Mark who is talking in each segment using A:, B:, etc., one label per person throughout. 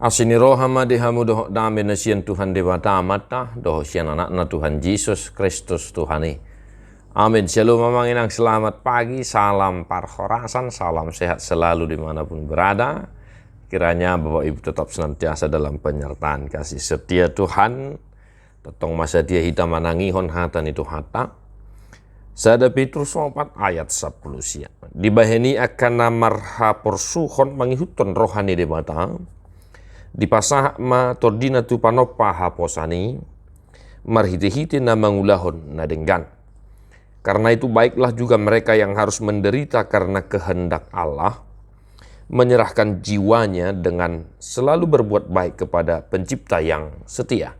A: Asini rohama dehamu doh dame nasian Tuhan dewa damata doh sian anakna Tuhan Yesus Kristus Tuhani. Amin. Shalom mamanginang, selamat pagi, salam parhorasan, salam sehat selalu dimanapun berada. Kiranya Bapak Ibu tetap senantiasa dalam penyertaan kasih setia Tuhan. Tetong masa dia hitam manangihon hatan itu hata. Sada Petrus 4 ayat 10 sia. Dibaheni akan namarha porsuhon mangihuton rohani debata. Di pasah ma tordina tu panopa haposani marhiti-hiti na mangulahon na denggan. Karena itu baiklah juga mereka yang harus menderita karena kehendak Allah, menyerahkan jiwanya dengan selalu berbuat baik kepada pencipta yang setia.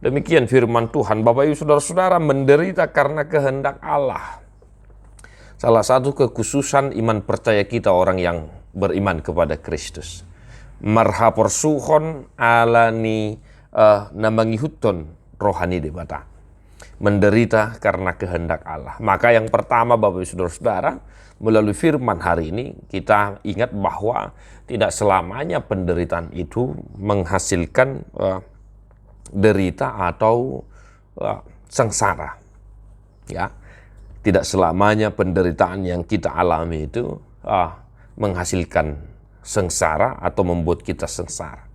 A: Demikian firman Tuhan. Bapak Ibu saudara-saudara, menderita karena kehendak Allah. Salah satu kekhususan iman percaya kita orang yang beriman kepada Kristus. Marhapor suhon alani namangihuton rohani debata. Menderita karena kehendak Allah. Maka yang pertama Bapak Ibu saudara-saudara, melalui firman hari ini kita ingat bahwa tidak selamanya penderitaan itu menghasilkan derita atau sengsara. Ya, tidak selamanya penderitaan yang kita alami itu menghasilkan sengsara atau membuat kita sengsara.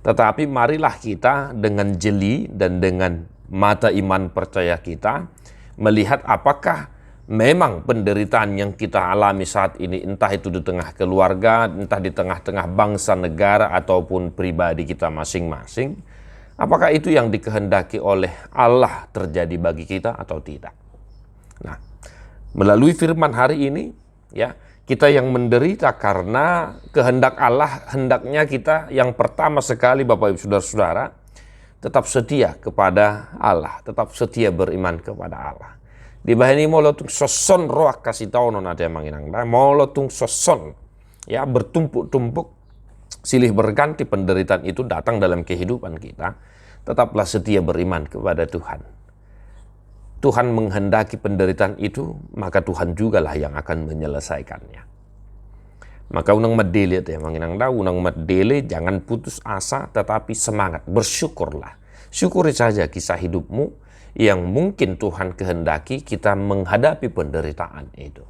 A: Tetapi marilah kita dengan jeli dan dengan mata iman percaya kita melihat apakah memang penderitaan yang kita alami saat ini, entah itu di tengah keluarga, entah di tengah-tengah bangsa, negara, ataupun pribadi kita masing-masing, apakah itu yang dikehendaki oleh Allah terjadi bagi kita atau tidak. Nah, melalui firman hari ini, ya, kita yang menderita karena kehendak Allah, hendaknya kita yang pertama sekali Bapak Ibu saudara-saudara tetap setia kepada Allah, tetap setia beriman kepada Allah. Di bahini molotung soson roh kasih tahu nona dia manginang, molotung soson, ya, bertumpuk-tumpuk silih berganti penderitaan itu datang dalam kehidupan kita, tetaplah setia beriman kepada Tuhan. Tuhan menghendaki penderitaan itu, maka Tuhan jugalah yang akan menyelesaikannya. Maka unang madele ya manginang da, unang madele jangan putus asa, tetapi semangat, bersyukurlah. Syukuri saja kisah hidupmu yang mungkin Tuhan kehendaki kita menghadapi penderitaan itu.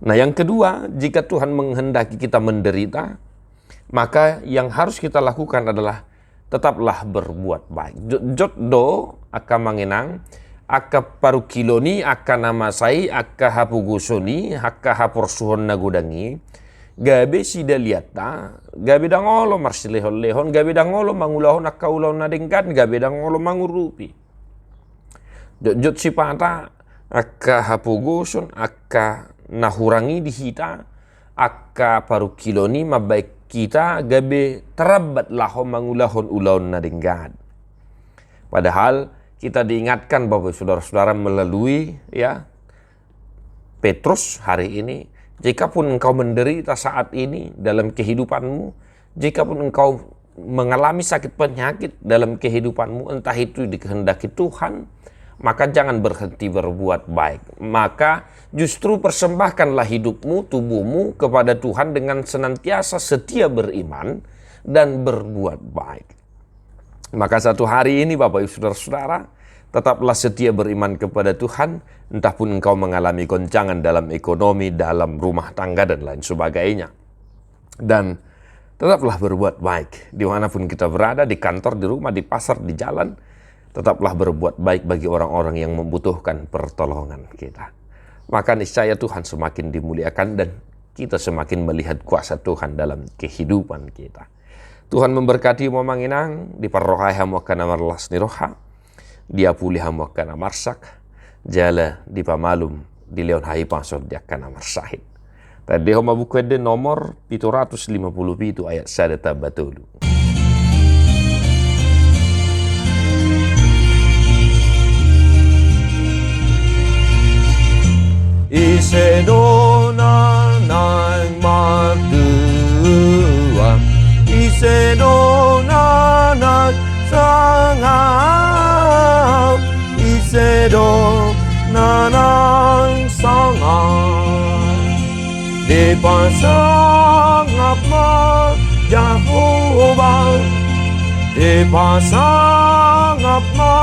A: Nah, yang kedua, jika Tuhan menghendaki kita menderita, maka yang harus kita lakukan adalah tetaplah berbuat baik. Jotdo akan manginang aka paru kiloni, aka namasai, aka hapugusoni, aka haporsuhon nagudangi, gabe sida liata, gabe dangolo marsilehon-lehon, gabe dangolo mangulahon aka ulahon nadengkan, gabe dangolo mangurupi. Jot sipata, aka hapuguson, aka nahurangi di hita, aka paru kiloni mabaik kita, gabe terabat lahon mangulahon ulahon nadengkan. Padahal kita diingatkan bahwa saudara-saudara melalui ya Petrus hari ini, jikapun engkau menderita saat ini dalam kehidupanmu, jikapun engkau mengalami sakit penyakit dalam kehidupanmu, entah itu dikehendaki Tuhan, maka jangan berhenti berbuat baik. Maka justru persembahkanlah hidupmu, tubuhmu kepada Tuhan dengan senantiasa setia beriman dan berbuat baik. Maka satu hari ini Bapak Ibu saudara-saudara, tetaplah setia beriman kepada Tuhan, entah pun engkau mengalami goncangan dalam ekonomi, dalam rumah tangga dan lain sebagainya. Dan tetaplah berbuat baik, dimanapun kita berada, di kantor, di rumah, di pasar, di jalan, tetaplah berbuat baik bagi orang-orang yang membutuhkan pertolongan kita. Maka niscaya Tuhan semakin dimuliakan dan kita semakin melihat kuasa Tuhan dalam kehidupan kita. Tuhan memberkati momanginang, diparrohai hamu akan amarlas niroha, dia pulih hamu akan amarsak, jala di pamalum, di leon hai pasor dia akan amarsahid. Tadi homa buku de nomor 757 ayat sadata batulu. Isedona nang madua, Isedona nang sangau, Isedona nang sangau, di pasang apa Jehovah, dipasangap na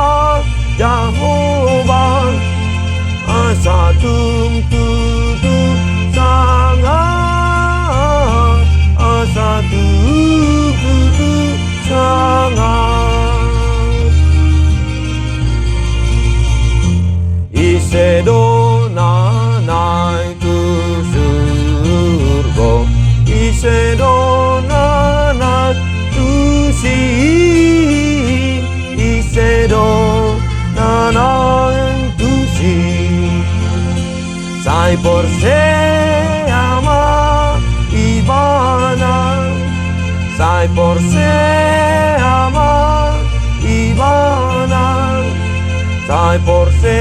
A: Jehovah, asa tungtutu sangat, asa tungtutu sangat. Isedo nanay tu surga, isedo nanay tu si, isedo nanay tu si. Sai por se ama ibana, sai por se ama ibana, sai por se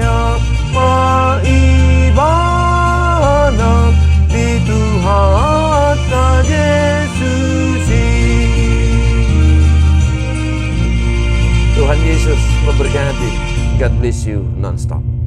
A: ama ibana di Tuhan Yesus. Tuhan Yesus memberkati. God bless you non-stop.